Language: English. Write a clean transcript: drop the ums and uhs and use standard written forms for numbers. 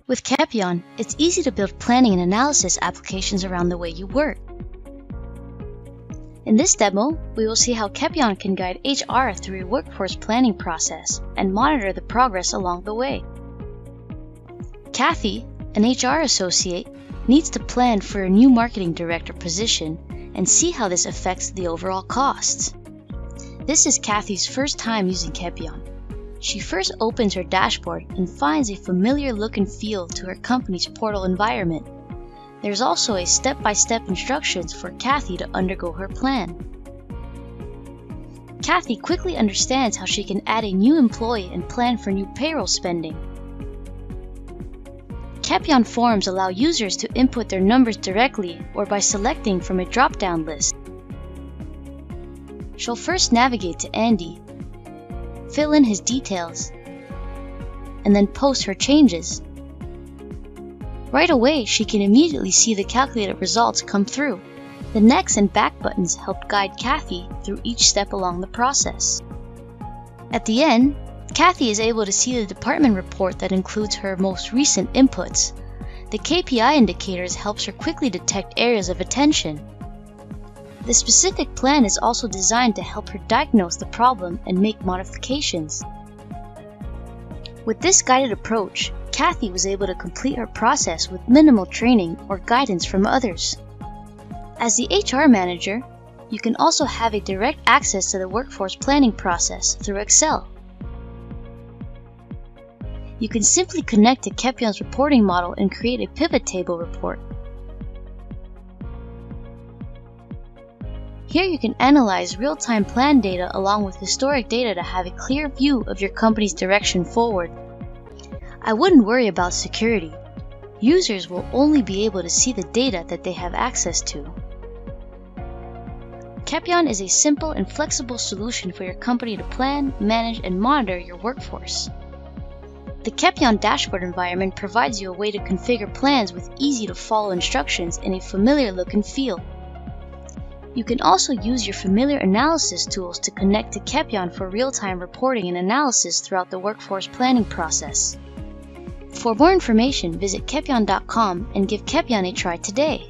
With Kepion, it's easy to build planning and analysis applications around the way you work. In this demo, we will see how Kepion can guide HR through your workforce planning process and monitor the progress along the way. Kathy, an HR associate, needs to plan for a new marketing director position and see how this affects the overall costs. This is Kathy's first time using Kepion. She first opens her dashboard and finds a familiar look and feel to her company's portal environment. There's also a step-by-step instructions for Kathy to undergo her plan. Kathy quickly understands how she can add a new employee and plan for new payroll spending. Kepion forms allow users to input their numbers directly or by selecting from a drop-down list. She'll first navigate to Andy, fill in his details, and then post her changes. Right away, she can immediately see the calculated results come through. The next and back buttons help guide Kathy through each step along the process. At the end, Kathy is able to see the department report that includes her most recent inputs. The KPI indicators helps her quickly detect areas of attention. The specific plan is also designed to help her diagnose the problem and make modifications. With this guided approach, Kathy was able to complete her process with minimal training or guidance from others. As the HR manager, you can also have a direct access to the workforce planning process through Excel. You can simply connect to Kepion's reporting model and create a pivot table report. Here you can analyze real-time plan data along with historic data to have a clear view of your company's direction forward. I wouldn't worry about security. Users will only be able to see the data that they have access to. Kepion is a simple and flexible solution for your company to plan, manage, and monitor your workforce. The Kepion dashboard environment provides you a way to configure plans with easy-to-follow instructions in a familiar look and feel. You can also use your familiar analysis tools to connect to Kepion for real-time reporting and analysis throughout the workforce planning process. For more information, visit Kepion.com and give Kepion a try today.